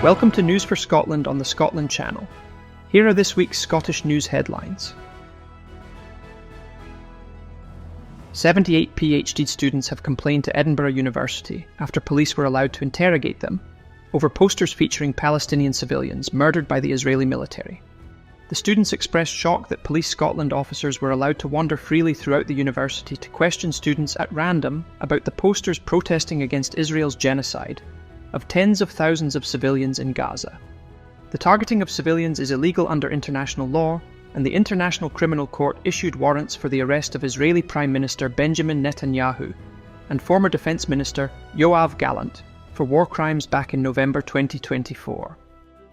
Welcome to News for Scotland on the Scotland Channel. Here are this week's Scottish news headlines. 78 PhD students have complained to Edinburgh University after police were allowed to interrogate them over posters featuring Palestinian civilians murdered by the Israeli military. The students expressed shock that Police Scotland officers were allowed to wander freely throughout the university to question students at random about the posters protesting against Israel's genocide of tens of thousands of civilians in Gaza. The targeting of civilians is illegal under international law, and the International Criminal Court issued warrants for the arrest of Israeli Prime Minister Benjamin Netanyahu and former Defence Minister Yoav Gallant for war crimes back in November 2024.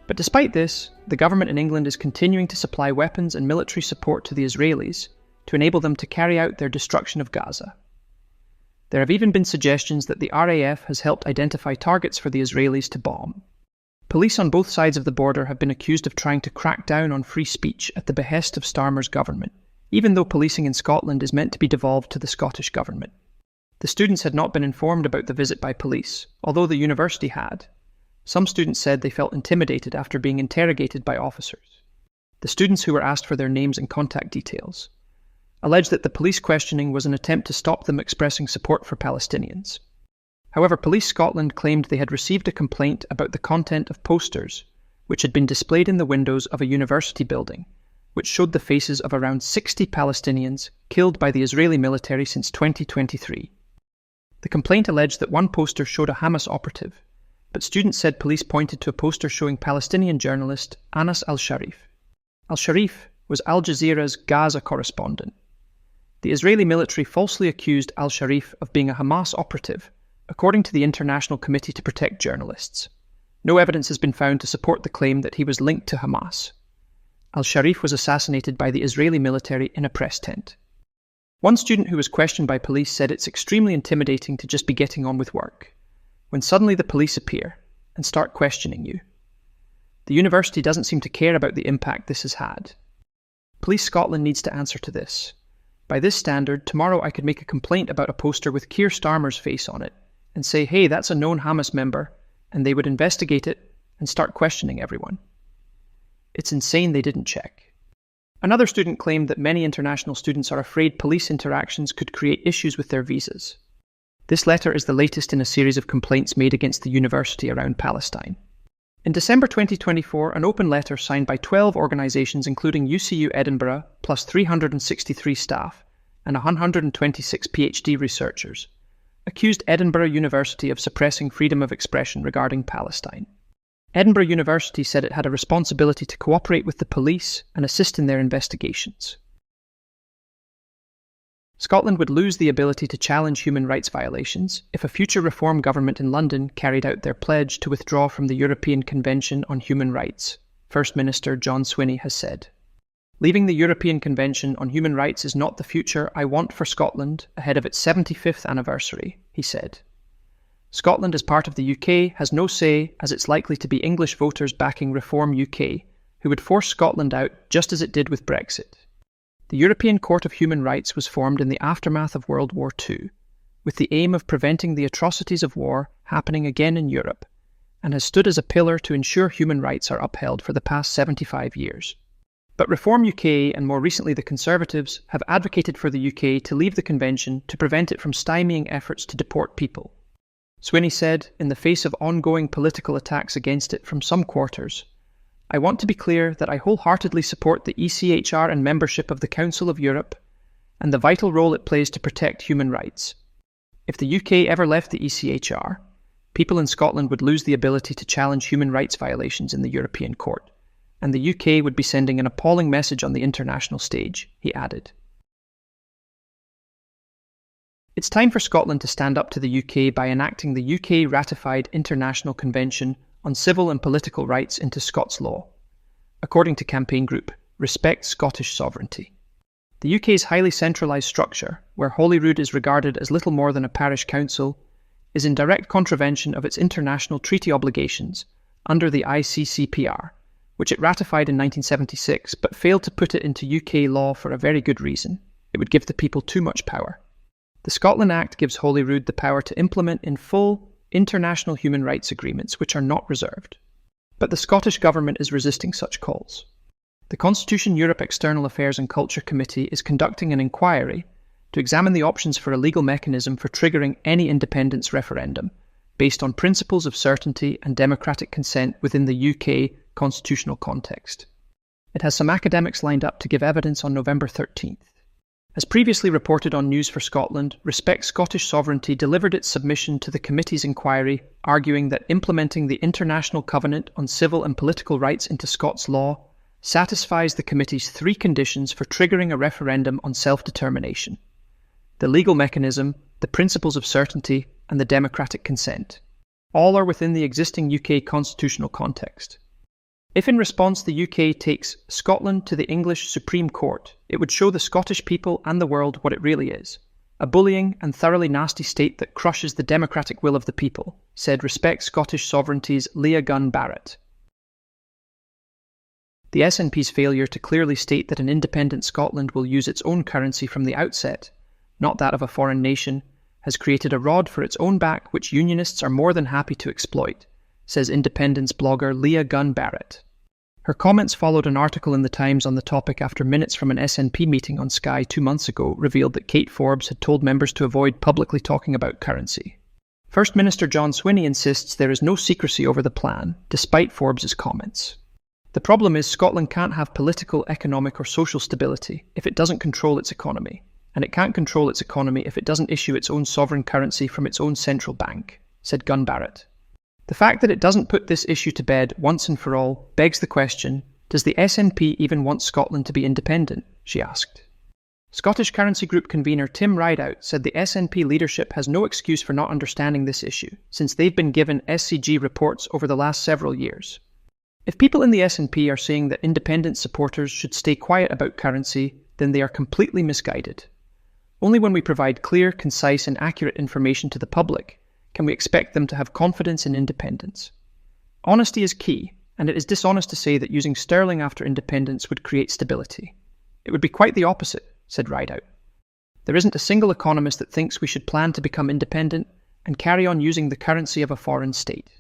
But despite this, the government in England is continuing to supply weapons and military support to the Israelis to enable them to carry out their destruction of Gaza. There have even been suggestions that the RAF has helped identify targets for the Israelis to bomb. Police on both sides of the border have been accused of trying to crack down on free speech at the behest of Starmer's government, even though policing in Scotland is meant to be devolved to the Scottish government. The students had not been informed about the visit by police, although the university had. Some students said they felt intimidated after being interrogated by officers. The students who were asked for their names and contact details alleged that the police questioning was an attempt to stop them expressing support for Palestinians. However, Police Scotland claimed they had received a complaint about the content of posters which had been displayed in the windows of a university building, which showed the faces of around 60 Palestinians killed by the Israeli military since 2023. The complaint alleged that one poster showed a Hamas operative, but students said police pointed to a poster showing Palestinian journalist Anas al-Sharif. Al-Sharif was Al Jazeera's Gaza correspondent. The Israeli military falsely accused al-Sharif of being a Hamas operative, according to the International Committee to Protect Journalists. No evidence has been found to support the claim that he was linked to Hamas. Al-Sharif was assassinated by the Israeli military in a press tent. One student who was questioned by police said it's extremely intimidating to just be getting on with work, when suddenly the police appear and start questioning you. The university doesn't seem to care about the impact this has had. Police Scotland needs to answer to this. By this standard, tomorrow I could make a complaint about a poster with Keir Starmer's face on it and say, hey, that's a known Hamas member, and they would investigate it and start questioning everyone. It's insane they didn't check. Another student claimed that many international students are afraid police interactions could create issues with their visas. This letter is the latest in a series of complaints made against the university around Palestine. In December 2024, an open letter signed by 12 organisations including UCU Edinburgh plus 363 staff and 126 PhD researchers accused Edinburgh University of suppressing freedom of expression regarding Palestine. Edinburgh University said it had a responsibility to cooperate with the police and assist in their investigations. Scotland would lose the ability to challenge human rights violations if a future Reform government in London carried out their pledge to withdraw from the European Convention on Human Rights, First Minister John Swinney has said. Leaving the European Convention on Human Rights is not the future I want for Scotland ahead of its 75th anniversary, he said. Scotland, as part of the UK, has no say, as it's likely to be English voters backing Reform UK, who would force Scotland out just as it did with Brexit. The European Court of Human Rights was formed in the aftermath of World War II, with the aim of preventing the atrocities of war happening again in Europe, and has stood as a pillar to ensure human rights are upheld for the past 75 years. But Reform UK, and more recently the Conservatives, have advocated for the UK to leave the Convention to prevent it from stymieing efforts to deport people. Swinney said, in the face of ongoing political attacks against it from some quarters, I want to be clear that I wholeheartedly support the ECHR and membership of the Council of Europe and the vital role it plays to protect human rights. If the UK ever left the ECHR, people in Scotland would lose the ability to challenge human rights violations in the European Court, and the UK would be sending an appalling message on the international stage, he added. It's time for Scotland to stand up to the UK by enacting the UK-ratified International Convention on Civil and Political Rights into Scots law, according to campaign group Respect Scottish Sovereignty. The UK's highly centralised structure, where Holyrood is regarded as little more than a parish council, is in direct contravention of its international treaty obligations under the ICCPR, which it ratified in 1976 but failed to put it into UK law for a very good reason. It would give the people too much power. The Scotland Act gives Holyrood the power to implement in full international human rights agreements which are not reserved. But the Scottish Government is resisting such calls. The Constitution Europe External Affairs and Culture Committee is conducting an inquiry to examine the options for a legal mechanism for triggering any independence referendum based on principles of certainty and democratic consent within the UK constitutional context. It has some academics lined up to give evidence on November 13th. As previously reported on News for Scotland, Respect Scottish Sovereignty delivered its submission to the committee's inquiry, arguing that implementing the International Covenant on Civil and Political Rights into Scots law satisfies the committee's three conditions for triggering a referendum on self-determination: the legal mechanism, the principles of certainty, and the democratic consent. All are within the existing UK constitutional context. If in response the UK takes Scotland to the English Supreme Court, it would show the Scottish people and the world what it really is: a bullying and thoroughly nasty state that crushes the democratic will of the people, said Respect Scottish Sovereignty's Leah Gunn Barrett. The SNP's failure to clearly state that an independent Scotland will use its own currency from the outset, not that of a foreign nation, has created a rod for its own back which unionists are more than happy to exploit, says independence blogger Leah Gunn Barrett. Her comments followed an article in the Times on the topic after minutes from an SNP meeting on Sky 2 months ago revealed that Kate Forbes had told members to avoid publicly talking about currency. First Minister John Swinney insists there is no secrecy over the plan, despite Forbes's comments. The problem is Scotland can't have political, economic or social stability if it doesn't control its economy, and it can't control its economy if it doesn't issue its own sovereign currency from its own central bank, said Gunn Barrett. The fact that it doesn't put this issue to bed once and for all begs the question, does the SNP even want Scotland to be independent? She asked. Scottish Currency Group convener Tim Rideout said the SNP leadership has no excuse for not understanding this issue, since they've been given SCG reports over the last several years. If people in the SNP are saying that independent supporters should stay quiet about currency, then they are completely misguided. Only when we provide clear, concise and accurate information to the public can we expect them to have confidence in independence. Honesty is key, and it is dishonest to say that using sterling after independence would create stability. It would be quite the opposite, said Rideout. There isn't a single economist that thinks we should plan to become independent and carry on using the currency of a foreign state.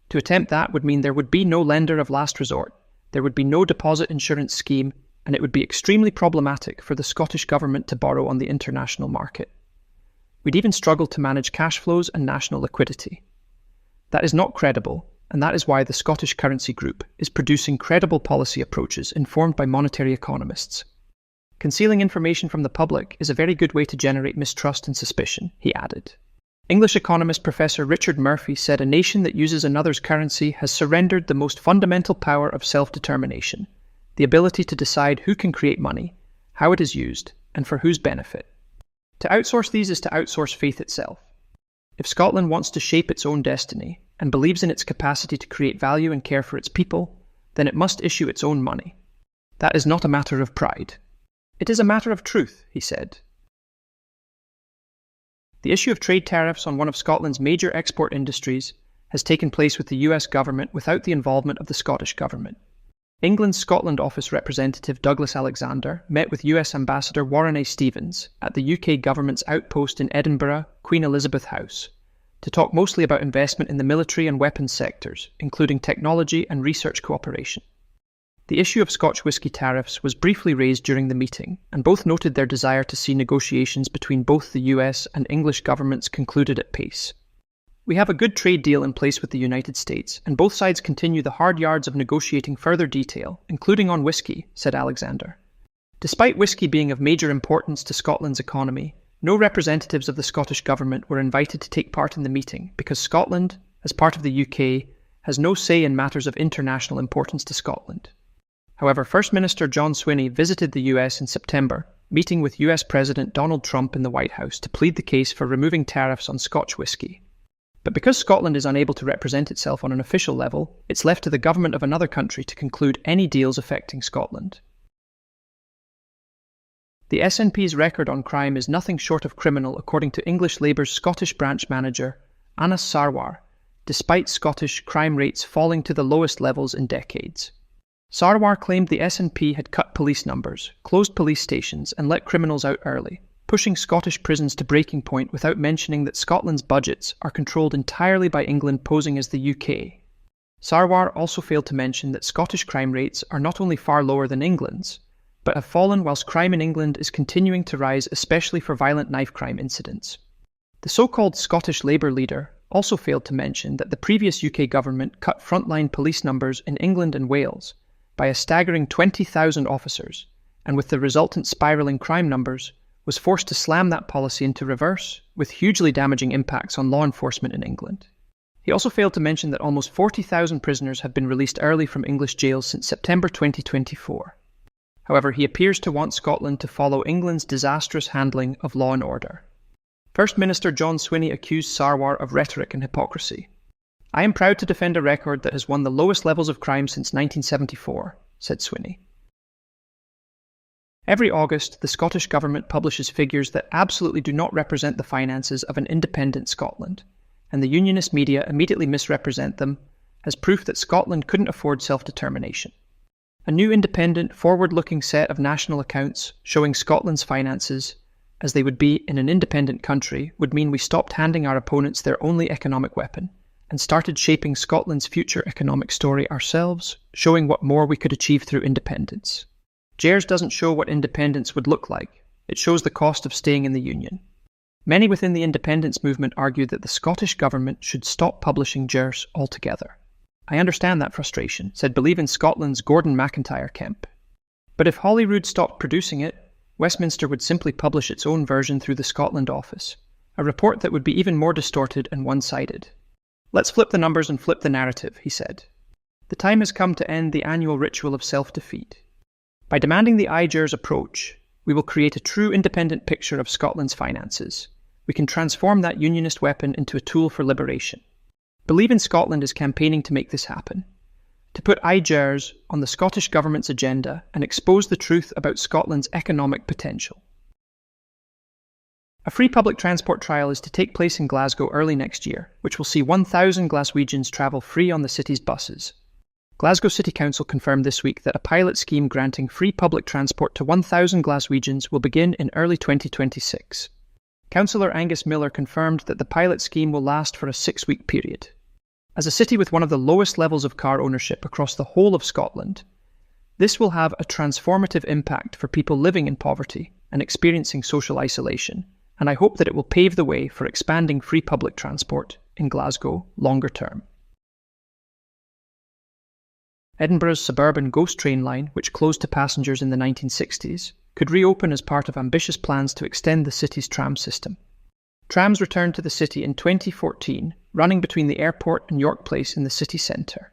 To attempt that would mean there would be no lender of last resort, there would be no deposit insurance scheme, and it would be extremely problematic for the Scottish Government to borrow on the international market. We'd even struggle to manage cash flows and national liquidity. That is not credible, and that is why the Scottish Currency Group is producing credible policy approaches informed by monetary economists. Concealing information from the public is a very good way to generate mistrust and suspicion, he added. English economist Professor Richard Murphy said a nation that uses another's currency has surrendered the most fundamental power of self-determination, the ability to decide who can create money, how it is used, and for whose benefit. To outsource these is to outsource faith itself. If Scotland wants to shape its own destiny and believes in its capacity to create value and care for its people, then it must issue its own money. That is not a matter of pride. It is a matter of truth, he said. The issue of trade tariffs on one of Scotland's major export industries has taken place with the US government without the involvement of the Scottish government. England's Scotland Office representative Douglas Alexander met with US Ambassador Warren A. Stevens at the UK government's outpost in Edinburgh, Queen Elizabeth House, to talk mostly about investment in the military and weapons sectors, including technology and research cooperation. The issue of Scotch whisky tariffs was briefly raised during the meeting, and both noted their desire to see negotiations between both the US and English governments concluded at pace. We have a good trade deal in place with the United States, and both sides continue the hard yards of negotiating further detail, including on whisky, said Alexander. Despite whisky being of major importance to Scotland's economy, no representatives of the Scottish Government were invited to take part in the meeting because Scotland, as part of the UK, has no say in matters of international importance to Scotland. However, First Minister John Swinney visited the US in September, meeting with US President Donald Trump in the White House to plead the case for removing tariffs on Scotch whisky. But because Scotland is unable to represent itself on an official level, it's left to the government of another country to conclude any deals affecting Scotland. The SNP's record on crime is nothing short of criminal, according to English Labour's Scottish branch manager, Anas Sarwar, despite Scottish crime rates falling to the lowest levels in decades. Sarwar claimed the SNP had cut police numbers, closed police stations and let criminals out early, pushing Scottish prisons to breaking point without mentioning that Scotland's budgets are controlled entirely by England posing as the UK. Sarwar also failed to mention that Scottish crime rates are not only far lower than England's, but have fallen whilst crime in England is continuing to rise, especially for violent knife crime incidents. The so-called Scottish Labour leader also failed to mention that the previous UK government cut frontline police numbers in England and Wales by a staggering 20,000 officers, and with the resultant spiralling crime numbers, was forced to slam that policy into reverse, with hugely damaging impacts on law enforcement in England. He also failed to mention that almost 40,000 prisoners have been released early from English jails since September 2024. However, he appears to want Scotland to follow England's disastrous handling of law and order. First Minister John Swinney accused Sarwar of rhetoric and hypocrisy. "I am proud to defend a record that has won the lowest levels of crime since 1974, said Swinney. Every August, the Scottish Government publishes figures that absolutely do not represent the finances of an independent Scotland, and the unionist media immediately misrepresent them as proof that Scotland couldn't afford self-determination. A new independent, forward-looking set of national accounts showing Scotland's finances as they would be in an independent country would mean we stopped handing our opponents their only economic weapon and started shaping Scotland's future economic story ourselves, showing what more we could achieve through independence. GERS doesn't show what independence would look like. It shows the cost of staying in the Union. Many within the independence movement argue that the Scottish Government should stop publishing GERS altogether. I understand that frustration, said Believe in Scotland's Gordon McIntyre Kemp. But if Holyrood stopped producing it, Westminster would simply publish its own version through the Scotland Office, a report that would be even more distorted and one-sided. Let's flip the numbers and flip the narrative, he said. The time has come to end the annual ritual of self-defeat. By demanding the GERS approach, we will create a true independent picture of Scotland's finances. We can transform that unionist weapon into a tool for liberation. Believe in Scotland is campaigning to make this happen, to put GERS on the Scottish Government's agenda and expose the truth about Scotland's economic potential. A free public transport trial is to take place in Glasgow early next year, which will see 1,000 Glaswegians travel free on the city's buses. Glasgow City Council confirmed this week that a pilot scheme granting free public transport to 1,000 Glaswegians will begin in early 2026. Councillor Angus Miller confirmed that the pilot scheme will last for a 6-week period. As a city with one of the lowest levels of car ownership across the whole of Scotland, this will have a transformative impact for people living in poverty and experiencing social isolation, and I hope that it will pave the way for expanding free public transport in Glasgow longer term. Edinburgh's suburban ghost train line, which closed to passengers in the 1960s, could reopen as part of ambitious plans to extend the city's tram system. Trams returned to the city in 2014, running between the airport and York Place in the city centre.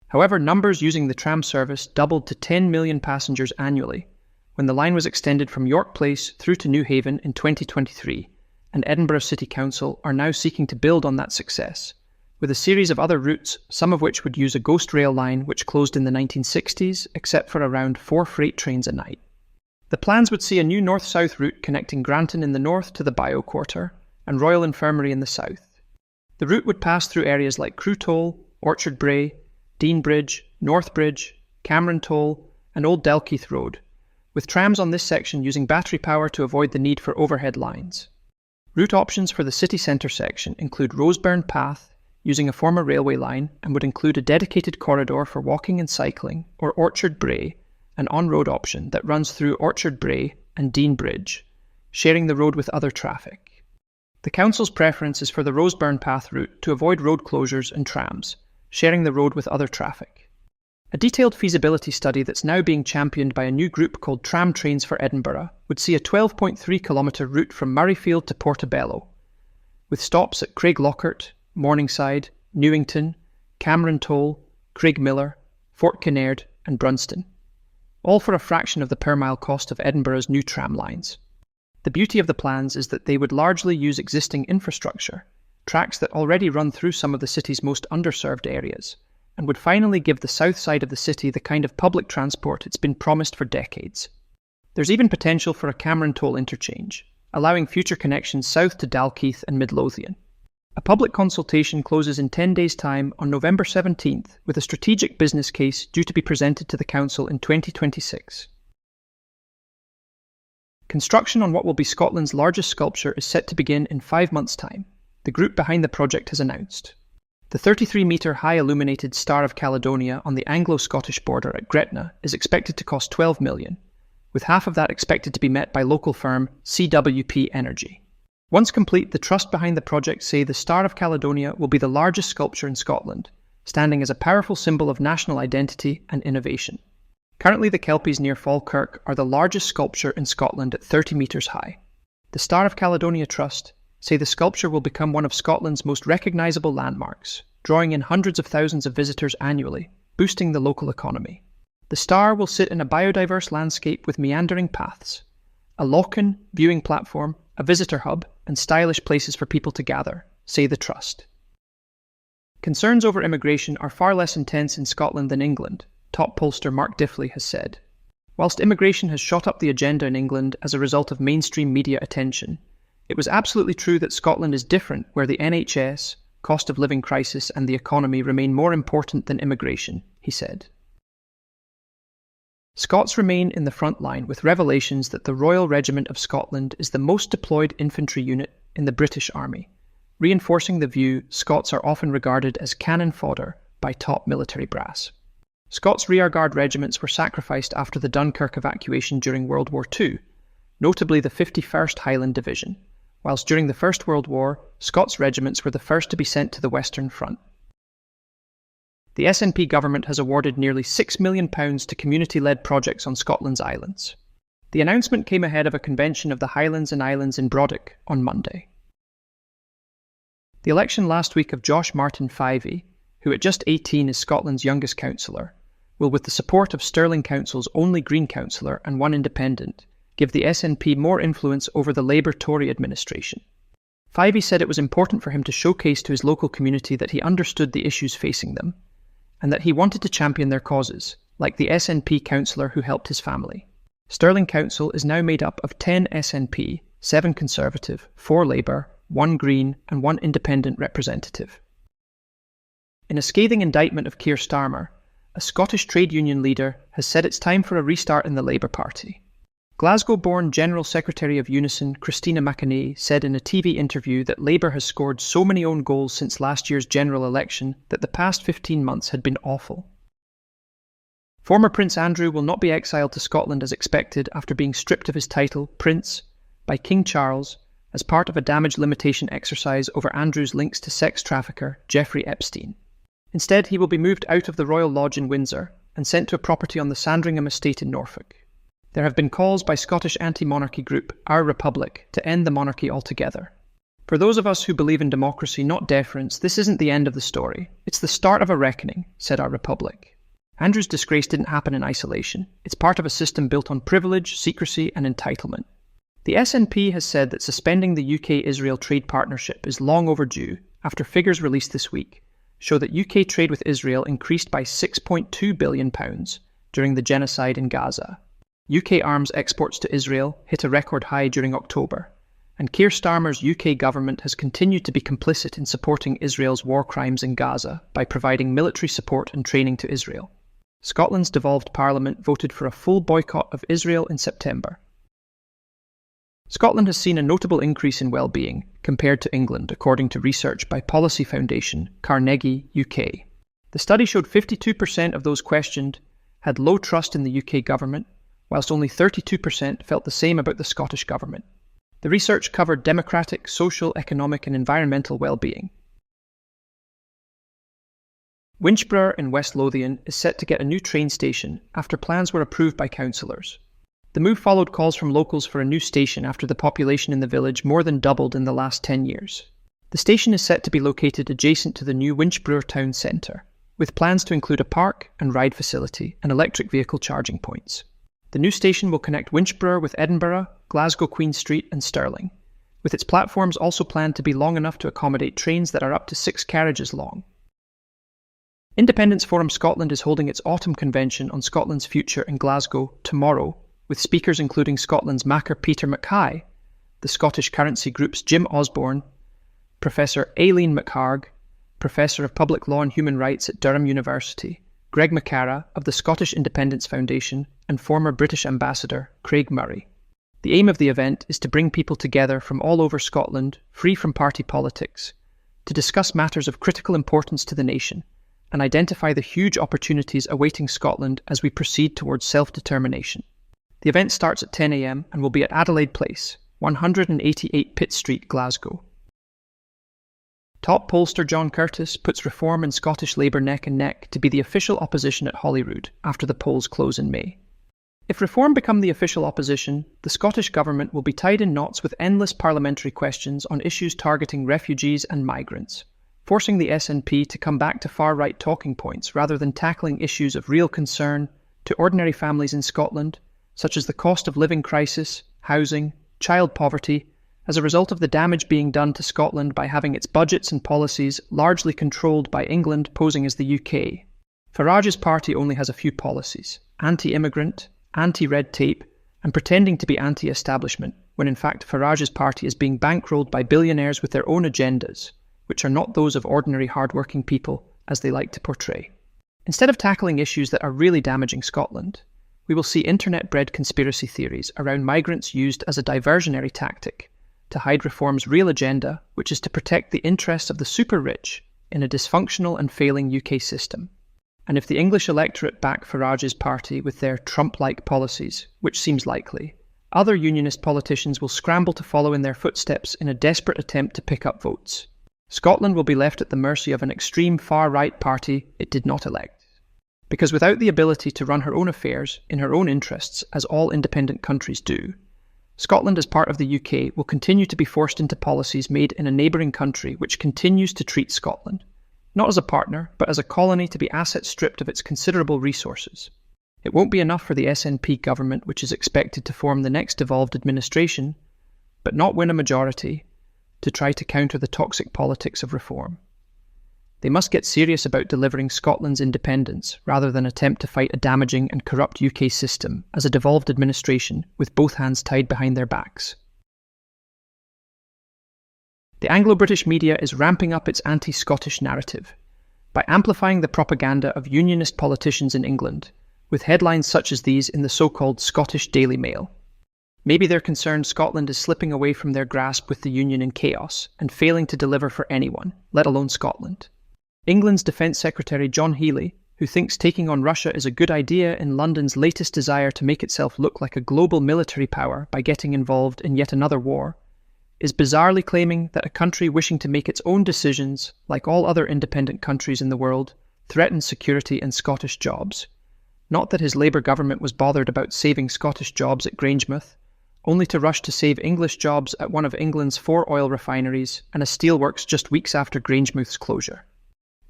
However, numbers using the tram service doubled to 10 million passengers annually when the line was extended from York Place through to New Haven in 2023, and Edinburgh City Council are now seeking to build on that success, with a series of other routes, some of which would use a ghost rail line which closed in the 1960s, except for around 4 freight trains a night. The plans would see a new north-south route connecting Granton in the north to the Bio Quarter and Royal Infirmary in the south. The route would pass through areas like Crewe Toll, Orchard Brae, Dean Bridge, North Bridge, Cameron Toll and Old Dalkeith Road, with trams on this section using battery power to avoid the need for overhead lines. Route options for the city centre section include Roseburn Path, using a former railway line, and would include a dedicated corridor for walking and cycling, or Orchard Brae, an on-road option that runs through Orchard Brae and Dean Bridge, sharing the road with other traffic. The council's preference is for the Roseburn Path route to avoid road closures and trams, sharing the road with other traffic. A detailed feasibility study that's now being championed by a new group called Tram Trains for Edinburgh would see a 12.3-kilometre route from Murrayfield to Portobello, with stops at Craiglockhart, Morningside, Newington, Cameron Toll, Craigmillar, Fort Kinnaird and Brunston, all for a fraction of the per-mile cost of Edinburgh's new tram lines. The beauty of the plans is that they would largely use existing infrastructure, tracks that already run through some of the city's most underserved areas, and would finally give the south side of the city the kind of public transport it's been promised for decades. There's even potential for a Cameron Toll interchange, allowing future connections south to Dalkeith and Midlothian. A public consultation closes in 10 days' time on November 17th, with a strategic business case due to be presented to the Council in 2026. Construction on what will be Scotland's largest sculpture is set to begin in 5 months' time, the group behind the project has announced. The 33-metre high illuminated Star of Caledonia on the Anglo-Scottish border at Gretna is expected to cost $12 million, with half of that expected to be met by local firm CWP Energy. Once complete, the trust behind the project say the Star of Caledonia will be the largest sculpture in Scotland, standing as a powerful symbol of national identity and innovation. Currently, the Kelpies near Falkirk are the largest sculpture in Scotland at 30 metres high. The Star of Caledonia Trust say the sculpture will become one of Scotland's most recognisable landmarks, drawing in hundreds of thousands of visitors annually, boosting the local economy. The star will sit in a biodiverse landscape with meandering paths, a lock-in viewing platform, a visitor hub, and stylish places for people to gather, say the Trust. Concerns over immigration are far less intense in Scotland than England, top pollster Mark Diffley has said. Whilst immigration has shot up the agenda in England as a result of mainstream media attention, it was absolutely true that Scotland is different, where the NHS, cost of living crisis, and the economy remain more important than immigration, he said. Scots remain in the front line with revelations that the Royal Regiment of Scotland is the most deployed infantry unit in the British Army, reinforcing the view Scots are often regarded as cannon fodder by top military brass. Scots rearguard regiments were sacrificed after the Dunkirk evacuation during World War II, notably the 51st Highland Division, whilst during the First World War, Scots regiments were the first to be sent to the Western Front. The SNP government has awarded nearly £6 million to community-led projects on Scotland's islands. The announcement came ahead of a convention of the Highlands and Islands in Brodick on Monday. The election last week of Josh Martin Fyvie, who at just 18 is Scotland's youngest councillor, will, with the support of Stirling Council's only Green councillor and one independent, give the SNP more influence over the Labour-Tory administration. Fyvie said it was important for him to showcase to his local community that he understood the issues facing them, and that he wanted to champion their causes, like the SNP councillor who helped his family. Stirling Council is now made up of 10 SNP, 7 Conservative, 4 Labour, 1 Green and 1 independent representative. In a scathing indictment of Keir Starmer, a Scottish trade union leader has said it's time for a restart in the Labour Party. Glasgow-born General Secretary of Unison Christina McAnee said in a TV interview that Labour has scored so many own goals since last year's general election that the past 15 months had been awful. Former Prince Andrew will not be exiled to Scotland as expected after being stripped of his title, Prince, by King Charles as part of a damage limitation exercise over Andrew's links to sex trafficker Jeffrey Epstein. Instead, he will be moved out of the Royal Lodge in Windsor and sent to a property on the Sandringham estate in Norfolk. There have been calls by Scottish anti-monarchy group Our Republic to end the monarchy altogether. For those of us who believe in democracy, not deference, this isn't the end of the story. It's the start of a reckoning, said Our Republic. Andrew's disgrace didn't happen in isolation. It's part of a system built on privilege, secrecy and entitlement. The SNP has said that suspending the UK-Israel trade partnership is long overdue after figures released this week show that UK trade with Israel increased by £6.2 billion during the genocide in Gaza. UK arms exports to Israel hit a record high during October, and Keir Starmer's UK government has continued to be complicit in supporting Israel's war crimes in Gaza by providing military support and training to Israel. Scotland's devolved parliament voted for a full boycott of Israel in September. Scotland has seen a notable increase in wellbeing compared to England, according to research by policy foundation Carnegie UK. The study showed 52% of those questioned had low trust in the UK government, whilst only 32% felt the same about the Scottish government. The research covered democratic, social, economic and environmental well-being. Winchborough in West Lothian is set to get a new train station after plans were approved by councillors. The move followed calls from locals for a new station after the population in the village more than doubled in the last 10 years. The station is set to be located adjacent to the new Winchborough town centre, with plans to include a park and ride facility and electric vehicle charging points. The new station will connect Winchborough with Edinburgh, Glasgow Queen Street and Stirling, with its platforms also planned to be long enough to accommodate trains that are up to 6 carriages long. Independence Forum Scotland is holding its autumn convention on Scotland's future in Glasgow tomorrow, with speakers including Scotland's Macker Peter Mackay, the Scottish Currency Group's Jim Osborne, Professor Aileen McHarg, Professor of Public Law and Human Rights at Durham University, Greg McCara of the Scottish Independence Foundation, and former British Ambassador Craig Murray. The aim of the event is to bring people together from all over Scotland, free from party politics, to discuss matters of critical importance to the nation and identify the huge opportunities awaiting Scotland as we proceed towards self-determination. The event starts at 10 a.m. and will be at Adelaide Place, 188 Pitt Street, Glasgow. Top pollster John Curtis puts Reform and Scottish Labour neck and neck to be the official opposition at Holyrood after the polls close in May. If Reform become the official opposition, the Scottish Government will be tied in knots with endless parliamentary questions on issues targeting refugees and migrants, forcing the SNP to come back to far-right talking points rather than tackling issues of real concern to ordinary families in Scotland, such as the cost of living crisis, housing, child poverty, as a result of the damage being done to Scotland by having its budgets and policies largely controlled by England posing as the UK. Farage's party only has a few policies: anti-immigrant, anti-red tape, and pretending to be anti-establishment, when in fact Farage's party is being bankrolled by billionaires with their own agendas, which are not those of ordinary hard-working people, as they like to portray. Instead of tackling issues that are really damaging Scotland, we will see internet-bred conspiracy theories around migrants used as a diversionary tactic to hide Reform's real agenda, which is to protect the interests of the super-rich in a dysfunctional and failing UK system. And if the English electorate back Farage's party with their Trump-like policies, which seems likely, other unionist politicians will scramble to follow in their footsteps in a desperate attempt to pick up votes. Scotland will be left at the mercy of an extreme far-right party it did not elect. Because without the ability to run her own affairs in her own interests, as all independent countries do, Scotland as part of the UK will continue to be forced into policies made in a neighbouring country which continues to treat Scotland not as a partner, but as a colony to be asset stripped of its considerable resources. It won't be enough for the SNP government, which is expected to form the next devolved administration, but not win a majority, to try to counter the toxic politics of Reform. They must get serious about delivering Scotland's independence, rather than attempt to fight a damaging and corrupt UK system as a devolved administration with both hands tied behind their backs. The Anglo-British media is ramping up its anti-Scottish narrative by amplifying the propaganda of unionist politicians in England, with headlines such as these in the so-called Scottish Daily Mail. Maybe they're concerned Scotland is slipping away from their grasp with the Union in chaos and failing to deliver for anyone, let alone Scotland. England's Defence Secretary John Healey, who thinks taking on Russia is a good idea in London's latest desire to make itself look like a global military power by getting involved in yet another war, is bizarrely claiming that a country wishing to make its own decisions, like all other independent countries in the world, threatens security and Scottish jobs. Not that his Labour government was bothered about saving Scottish jobs at Grangemouth, only to rush to save English jobs at one of England's 4 oil refineries and a steelworks just weeks after Grangemouth's closure.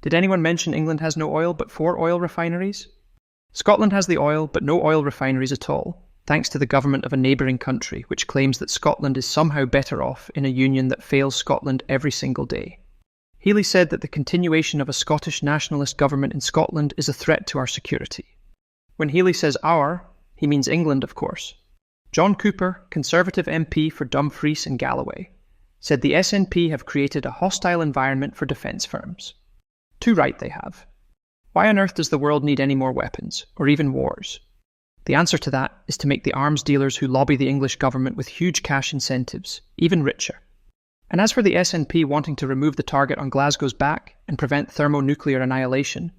Did anyone mention England has no oil but 4 oil refineries? Scotland has the oil but no oil refineries at all, thanks to the government of a neighbouring country which claims that Scotland is somehow better off in a union that fails Scotland every single day. Healey said that the continuation of a Scottish nationalist government in Scotland is a threat to our security. When Healey says our, he means England, of course. John Cooper, Conservative MP for Dumfries and Galloway, said the SNP have created a hostile environment for defence firms. Too right they have. Why on earth does the world need any more weapons, or even wars? The answer to that is to make the arms dealers who lobby the English government with huge cash incentives even richer. And as for the SNP wanting to remove the target on Glasgow's back and prevent thermonuclear annihilation,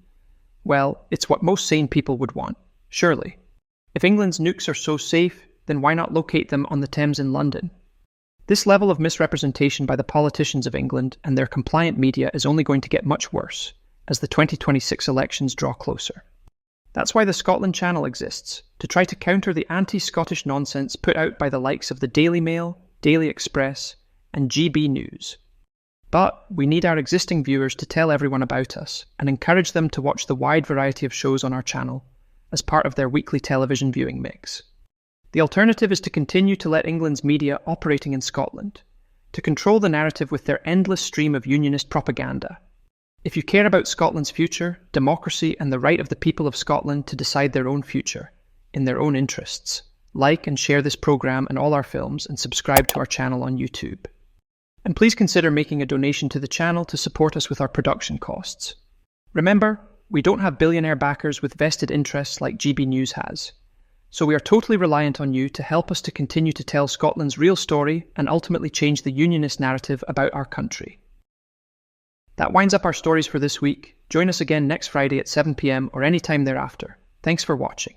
well, it's what most sane people would want, surely. If England's nukes are so safe, then why not locate them on the Thames in London? This level of misrepresentation by the politicians of England and their compliant media is only going to get much worse as the 2026 elections draw closer. That's why the Scotland Channel exists, to try to counter the anti-Scottish nonsense put out by the likes of the Daily Mail, Daily Express, and GB News. But we need our existing viewers to tell everyone about us and encourage them to watch the wide variety of shows on our channel as part of their weekly television viewing mix. The alternative is to continue to let England's media operating in Scotland, to control the narrative with their endless stream of unionist propaganda. If you care about Scotland's future, democracy and the right of the people of Scotland to decide their own future, in their own interests, like and share this programme and all our films and subscribe to our channel on YouTube. And please consider making a donation to the channel to support us with our production costs. Remember, we don't have billionaire backers with vested interests like GB News has. So we are totally reliant on you to help us to continue to tell Scotland's real story and ultimately change the unionist narrative about our country. That winds up our stories for this week. Join us again next Friday at 7 p.m. or any time thereafter. Thanks for watching.